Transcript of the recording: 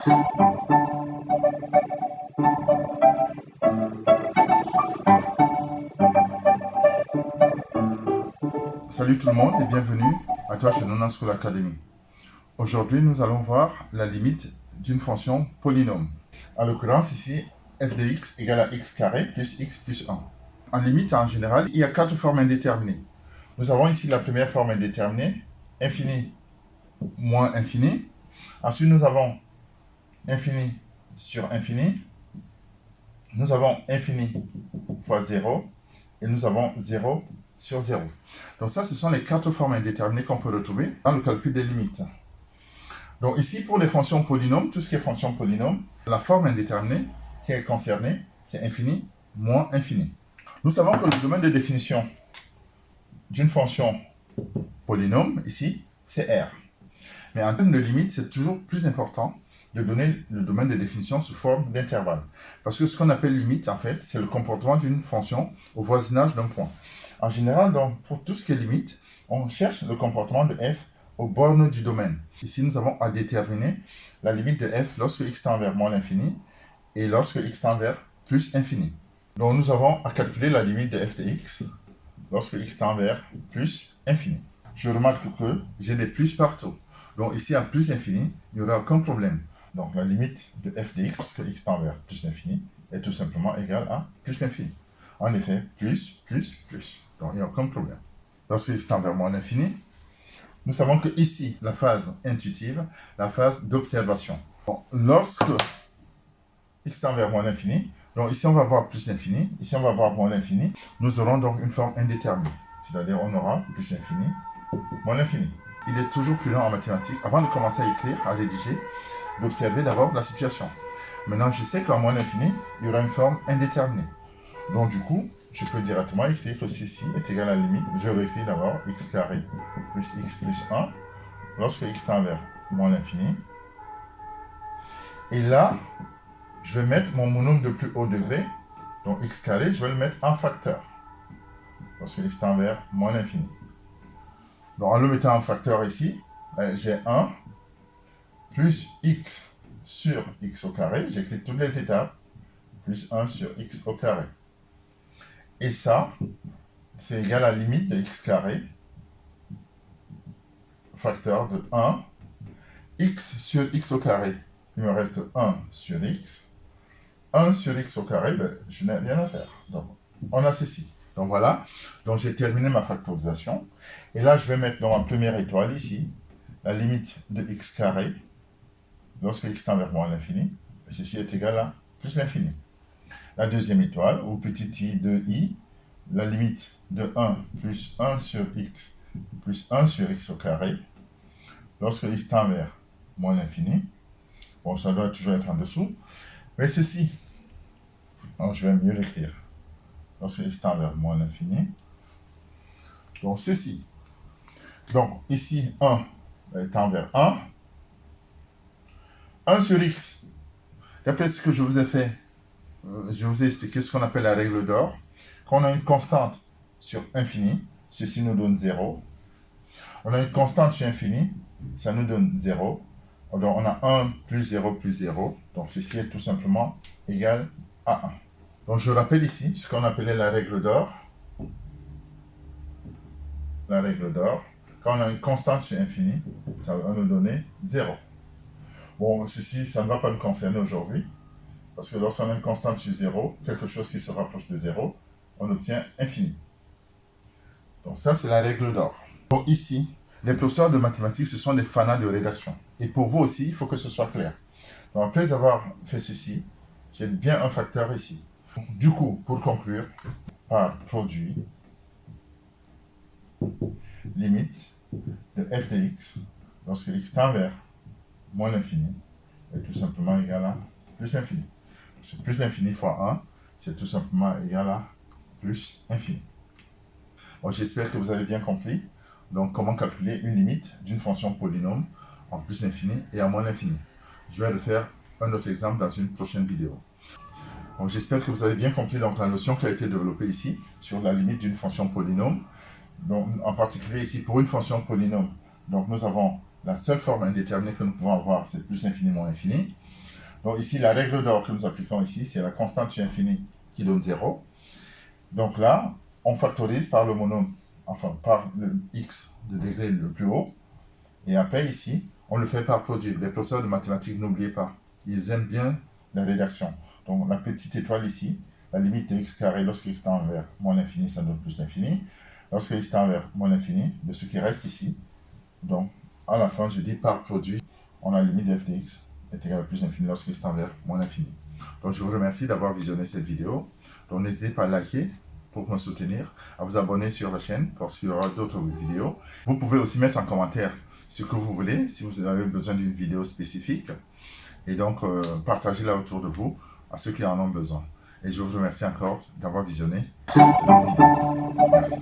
Salut tout le monde et bienvenue à toi chez Nona School Academy. Aujourd'hui, nous allons voir la limite d'une fonction polynôme. En l'occurrence, ici, f de x égale à x carré plus x plus 1. En limite, en général, il y a 4 formes indéterminées. Nous avons ici la première forme indéterminée, infini moins infini. Ensuite, nous avons infini sur infini. Nous avons infini fois 0. Et nous avons 0 sur 0. Donc ça, ce sont les 4 formes indéterminées qu'on peut retrouver dans le calcul des limites. Donc ici, pour les fonctions polynômes, tout ce qui est fonction polynôme, la forme indéterminée qui est concernée, c'est infini moins infini. Nous savons que le domaine de définition d'une fonction polynôme, ici, c'est R. Mais en termes de limite, c'est toujours plus important de donner le domaine de définition sous forme d'intervalle. Parce que ce qu'on appelle limite, en fait, c'est le comportement d'une fonction au voisinage d'un point. En général, donc, pour tout ce qui est limite, on cherche le comportement de f aux bornes du domaine. Ici, nous avons à déterminer la limite de f lorsque x tend vers moins l'infini et lorsque x tend vers plus infini. Donc, nous avons à calculer la limite de f de x lorsque x tend vers plus infini. Je remarque que j'ai des plus partout. Donc, ici, à plus infini, il n'y aura aucun problème. Donc, la limite de f de x lorsque x tend vers plus infini est tout simplement égale à plus l'infini. En effet, plus, plus, plus. Donc, il n'y a aucun problème. Lorsque x tend vers moins l'infini, nous savons que ici, la phase intuitive, la phase d'observation. Bon, lorsque x tend vers moins l'infini, donc ici on va voir plus l'infini, ici on va voir moins l'infini, nous aurons donc une forme indéterminée. C'est-à-dire on aura plus l'infini, moins l'infini. Il est toujours plus lent en mathématiques, avant de commencer à écrire, à rédiger, d'observer d'abord la situation. Maintenant, je sais qu'en moins l'infini, il y aura une forme indéterminée. Donc du coup, je peux directement écrire que ceci est égal à la limite. Je réécris d'abord x carré plus x plus 1 lorsque x tend vers moins l'infini. Et là, je vais mettre mon monôme de plus haut degré, donc x carré, je vais le mettre en facteur lorsque x tend vers moins l'infini. Donc en le mettant en facteur ici, j'ai 1 plus x sur x au carré, j'écris toutes les étapes, plus 1 sur x au carré. Et ça, c'est égal à la limite de x carré, facteur de 1, x sur x au carré. Il me reste 1 sur x. 1 sur x au carré, ben, je n'ai rien à faire. Donc, on a ceci. Donc voilà, donc j'ai terminé ma factorisation. Et là, je vais mettre dans ma première étoile ici, la limite de x carré, lorsque x tend vers moins l'infini. Ceci est égal à plus l'infini. La deuxième étoile, ou petit i de i, la limite de 1 plus 1 sur x plus 1 sur x au carré, lorsque x tend vers moins l'infini. Bon, ça doit toujours être en dessous. Mais ceci, donc je vais mieux l'écrire. Lorsque x tend vers moins l'infini. Donc ceci. Donc ici, 1 tend vers 1. 1 sur x. D'après ce que je vous ai fait, je vous ai expliqué ce qu'on appelle la règle d'or. Quand on a une constante sur infini, ceci nous donne 0. On a une constante sur infini, ça nous donne 0. Donc on a 1 plus 0 plus 0. Donc ceci est tout simplement égal à 1. Donc je rappelle ici ce qu'on appelait la règle d'or. La règle d'or. Quand on a une constante sur infini, ça va nous donner 0. Bon, ceci, ça ne va pas nous concerner aujourd'hui. Parce que lorsqu'on a une constante sur 0, quelque chose qui se rapproche de 0, on obtient infini. Donc ça, c'est la règle d'or. Donc ici, les professeurs de mathématiques, ce sont des fanats de rédaction. Et pour vous aussi, il faut que ce soit clair. Donc après avoir fait ceci, j'ai bien un facteur ici. Du coup, pour conclure, par produit, limite de f de x, lorsque x tend vers moins l'infini, est tout simplement égal à plus l'infini. C'est plus l'infini fois 1, c'est tout simplement égal à plus infini. Bon, j'espère que vous avez bien compris. Donc, comment calculer une limite d'une fonction polynôme en plus l'infini et en moins l'infini. Je vais refaire un autre exemple dans une prochaine vidéo. Donc, j'espère que vous avez bien compris donc, la notion qui a été développée ici sur la limite d'une fonction polynôme. Donc, en particulier ici pour une fonction polynôme. Donc, nous avons la seule forme indéterminée que nous pouvons avoir, c'est plus infini moins infini. Donc ici, la règle d'or que nous appliquons ici, c'est la constante U infinie qui donne 0. Donc là, on factorise par le monôme, enfin par le x de degré le plus haut. Et après ici, on le fait par produit. Les professeurs de mathématiques, n'oubliez pas, ils aiment bien la rédaction. Donc la petite étoile ici, la limite de x carré lorsque x tend vers moins l'infini, ça donne plus l'infini. Lorsque x tend vers moins l'infini, de ce qui reste ici. Donc à la fin, je dis par produit, on a la limite de f de x est égal à plus l'infini lorsque x tend vers moins l'infini. Donc je vous remercie d'avoir visionné cette vidéo. Donc n'hésitez pas à liker pour me soutenir, à vous abonner sur la chaîne parce qu'il y aura d'autres vidéos. Vous pouvez aussi mettre en commentaire ce que vous voulez, si vous avez besoin d'une vidéo spécifique. Et donc, partagez-la autour de vous à ceux qui en ont besoin. Et je vous remercie encore d'avoir visionné cette vidéo. Merci.